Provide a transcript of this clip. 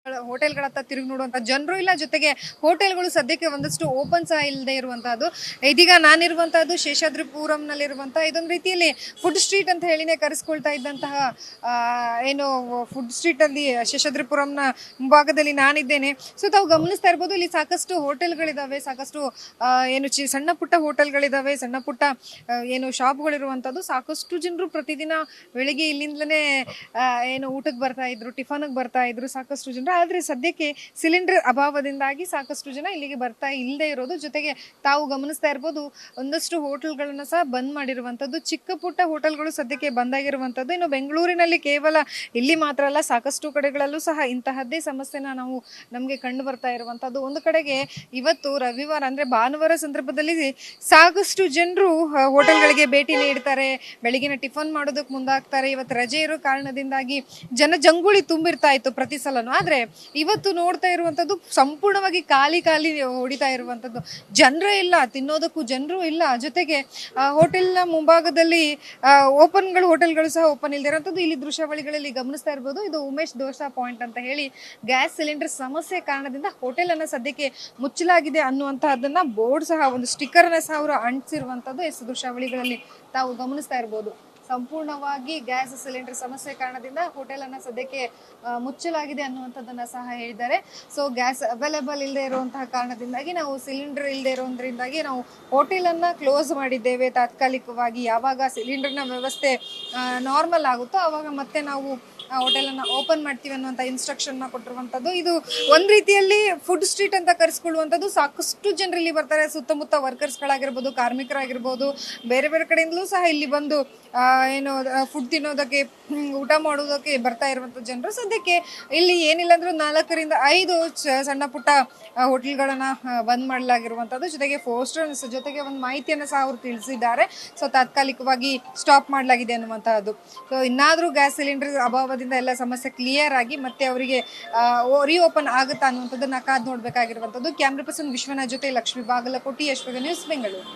ಹೋಟೆಲ್ಗಳತ್ತ ತಿರುಗಿ ನೋಡುವಂತ ಜನರು ಇಲ್ಲ, ಜೊತೆಗೆ ಹೋಟೆಲ್ಗಳು ಸದ್ಯಕ್ಕೆ ಒಂದಷ್ಟು ಓಪನ್ ಸಹ ಇಲ್ಲದೆ ಇರುವಂತಹದ್ದು. ಇದೀಗ ನಾನಿರುವಂತಹದ್ದು ಶೇಷಾದ್ರಿಪುರಂನಲ್ಲಿರುವಂತಹ ಇದೊಂದು ರೀತಿಯಲ್ಲಿ ಫುಡ್ ಸ್ಟ್ರೀಟ್ ಅಂತ ಹೇಳಿನೇ ಕರೆಸ್ಕೊಳ್ತಾ ಇದ್ದಂತಹ ಏನು ಫುಡ್ ಸ್ಟ್ರೀಟ್ ಅಲ್ಲಿ ಶೇಷಾದ್ರಿಪುರಂನ ಮುಂಭಾಗದಲ್ಲಿ ನಾನಿದ್ದೇನೆ. ಸೊ ತಾವು ಗಮನಿಸ್ತಾ ಇರ್ಬೋದು, ಇಲ್ಲಿ ಸಾಕಷ್ಟು ಹೋಟೆಲ್ಗಳಿದಾವೆ, ಸಾಕಷ್ಟು ಏನು ಸಣ್ಣ ಪುಟ್ಟ ಹೋಟೆಲ್ಗಳಿದಾವೆ, ಸಣ್ಣ ಪುಟ್ಟ ಏನು ಶಾಪ್ಗಳಿರುವಂತದ್ದು. ಸಾಕಷ್ಟು ಜನರು ಪ್ರತಿದಿನ ಬೆಳಿಗ್ಗೆ ಇಲ್ಲಿಂದಲೇ ಏನು ಊಟಕ್ಕೆ ಬರ್ತಾ ಇದ್ರು, ಟಿಫನ್ಗೆ ಬರ್ತಾ ಇದ್ರು ಸಾಕಷ್ಟು ಜನರು. ಆದ್ರೆ ಸದ್ಯಕ್ಕೆ ಸಿಲಿಂಡರ್ ಅಭಾವದಿಂದಾಗಿ ಸಾಕಷ್ಟು ಜನ ಇಲ್ಲಿಗೆ ಬರ್ತಾ ಇಲ್ಲದೆ ಇರೋದು. ಜೊತೆಗೆ ತಾವು ಗಮನಿಸ್ತಾ ಇರ್ಬೋದು, ಒಂದಷ್ಟು ಹೋಟೆಲ್ಗಳನ್ನ ಸಹ ಬಂದ್ ಮಾಡಿರುವಂತದ್ದು. ಚಿಕ್ಕ ಪುಟ್ಟ ಹೋಟೆಲ್ಗಳು ಸದ್ಯಕ್ಕೆ ಬಂದಾಗಿರುವಂತದ್ದು. ಇನ್ನು ಬೆಂಗಳೂರಿನಲ್ಲಿ ಕೇವಲ ಇಲ್ಲಿ ಮಾತ್ರ ಅಲ್ಲ, ಸಾಕಷ್ಟು ಕಡೆಗಳಲ್ಲೂ ಸಹ ಇಂತಹದ್ದೇ ಸಮಸ್ಯೆನ ನಮ್ಗೆ ಕಂಡು ಬರ್ತಾ ಇರುವಂತದ್ದು. ಒಂದು ಕಡೆಗೆ ಇವತ್ತು ರವಿವಾರ ಅಂದ್ರೆ ಭಾನುವಾರ ಸಂದರ್ಭದಲ್ಲಿ ಸಾಕಷ್ಟು ಜನರು ಹೋಟೆಲ್ಗಳಿಗೆ ಭೇಟಿ ನೀಡ್ತಾರೆ, ಬೆಳಗಿನ ಟಿಫನ್ ಮಾಡೋದಕ್ಕೆ ಮುಂದಾಗ್ತಾರೆ. ಇವತ್ತು ರಜೆ ಇರೋ ಕಾರಣದಿಂದಾಗಿ ಜಂಗುಳಿ ತುಂಬಿರ್ತಾ ಇತ್ತು ಪ್ರತಿ ಸಲನು. ಆದ್ರೆ ಇವತ್ತು ನೋಡ್ತಾ ಇರುವಂತದ್ದು ಸಂಪೂರ್ಣವಾಗಿ ಖಾಲಿ ಹೊಡಿತಾ ಇರುವಂತದ್ದು. ಜನರೇ ಇಲ್ಲ, ತಿನ್ನೋದಕ್ಕೂ ಜನರು ಇಲ್ಲ. ಜೊತೆಗೆ ಹೋಟೆಲ್ನ ಮುಂಭಾಗದಲ್ಲಿ ಹೋಟೆಲ್ಗಳು ಸಹ ಓಪನ್ ಇಲ್ಲದೆ ಇರುವಂತದ್ದು. ಇಲ್ಲಿ ದೃಶ್ಯಾವಳಿಗಳಲ್ಲಿ ಗಮನಿಸ್ತಾ ಇರ್ಬೋದು, ಇದು ಉಮೇಶ್ ದೋಸಾ ಪಾಯಿಂಟ್ ಅಂತ ಹೇಳಿ ಗ್ಯಾಸ್ ಸಿಲಿಂಡರ್ ಸಮಸ್ಯೆ ಕಾರಣದಿಂದ ಹೋಟೆಲ್ ಅನ್ನ ಸದ್ಯಕ್ಕೆ ಮುಚ್ಚಲಾಗಿದೆ ಅನ್ನುವಂತಹದನ್ನ ಬೋರ್ಡ್ ಸಹ, ಒಂದು ಸ್ಟಿಕ್ಕರ್ ಅನ್ನ ಸಹ ಅವರು ಅಂಟಿಸಿರುವಂತದ್ದು ಎಷ್ಟು ದೃಶ್ಯಾವಳಿಗಳಲ್ಲಿ ತಾವು ಗಮನಿಸ್ತಾ ಇರ್ಬೋದು. ಸಂಪೂರ್ಣವಾಗಿ ಗ್ಯಾಸ್ ಸಿಲಿಂಡರ್ ಸಮಸ್ಯೆ ಕಾರಣದಿಂದ ಹೋಟೆಲ್ ಅನ್ನ ಸದ್ಯಕ್ಕೆ ಮುಚ್ಚಲಾಗಿದೆ ಅನ್ನುವಂಥದ್ದನ್ನ ಸಹ ಹೇಳಿದ್ದಾರೆ. ಸೊ ಗ್ಯಾಸ್ ಅವೈಲೇಬಲ್ ಇಲ್ಲದೆ ಇರುವಂತಹ ಕಾರಣದಿಂದಾಗಿ, ನಾವು ಸಿಲಿಂಡರ್ ಇಲ್ಲದೆ ಇರೋದ್ರಿಂದಾಗಿ ನಾವು ಹೋಟೆಲ್ ಅನ್ನ ಕ್ಲೋಸ್ ಮಾಡಿದ್ದೇವೆ ತಾತ್ಕಾಲಿಕವಾಗಿ. ಯಾವಾಗ ಸಿಲಿಂಡರ್ನ ವ್ಯವಸ್ಥೆ ನಾರ್ಮಲ್ ಆಗುತ್ತೋ ಆವಾಗ ಮತ್ತೆ ನಾವು ಹೋಟೆಲ್ ಅನ್ನ ಓಪನ್ ಮಾಡ್ತೀವಿ ಅನ್ನುವಂಥ ಇನ್ಸ್ಟ್ರಕ್ಷನ್ ಕೊಟ್ಟಿರುವಂತದ್ದು. ಇದು ಒಂದ್ ರೀತಿಯಲ್ಲಿ ಫುಡ್ ಸ್ಟ್ರೀಟ್ ಅಂತ ಕರೆಸ್ಕೊಳ್ಳುವಂಥದ್ದು. ಸಾಕಷ್ಟು ಜನರು ಇಲ್ಲಿ ಬರ್ತಾರೆ, ಸುತ್ತಮುತ್ತ ವರ್ಕರ್ಸ್ಗಳಾಗಿರ್ಬೋದು, ಕಾರ್ಮಿಕರಾಗಿರ್ಬೋದು, ಬೇರೆ ಬೇರೆ ಕಡೆಯಿಂದಲೂ ಸಹ ಇಲ್ಲಿ ಬಂದು ಏನು ಫುಡ್ ತಿನ್ನೋದಕ್ಕೆ, ಊಟ ಮಾಡೋದಕ್ಕೆ ಬರ್ತಾ ಇರುವಂತ ಜನರು. ಸದ್ಯಕ್ಕೆ ಇಲ್ಲಿ ಏನಿಲ್ಲ ಅಂದ್ರೂ 4 ರಿಂದ 5 ಸಣ್ಣ ಪುಟ್ಟ ಹೋಟೆಲ್ಗಳನ್ನ ಬಂದ್ ಮಾಡಲಾಗಿರುವಂತದ್ದು. ಜೊತೆಗೆ ಪೋಸ್ಟರ್ಸ್ ಜೊತೆಗೆ ಒಂದು ಮಾಹಿತಿಯನ್ನು ಸಹ ಅವರು ತಿಳಿಸಿದ್ದಾರೆ. ಸೊ ತಾತ್ಕಾಲಿಕವಾಗಿ ಸ್ಟಾಪ್ ಮಾಡಲಾಗಿದೆ ಅನ್ನುವಂತಹದ್ದು. ಸೊ ಇನ್ನಾದ್ರೂ ಗ್ಯಾಸ್ ಸಿಲಿಂಡರ್ ಅಭಾವದಿಂದ ಎಲ್ಲ ಸಮಸ್ಯೆ ಕ್ಲಿಯರ್ ಆಗಿ ಮತ್ತೆ ಅವರಿಗೆ ರಿಓಪನ್ ಆಗುತ್ತಾ ಅನ್ನುವಂಥದ್ದನ್ನ ಕಾದ್ ನೋಡ್ಬೇಕಾಗಿರುವಂತದ್ದು. ಕ್ಯಾಮ್ರಾ ಪರ್ಸನ್ ವಿಶ್ವನಾಥ್ ಜೊತೆ ಲಕ್ಷ್ಮೀ ಬಾಗಲಕೋಟಿ, ಯಶ್ವಗ ನ್ಯೂಸ್, ಬೆಂಗಳೂರು.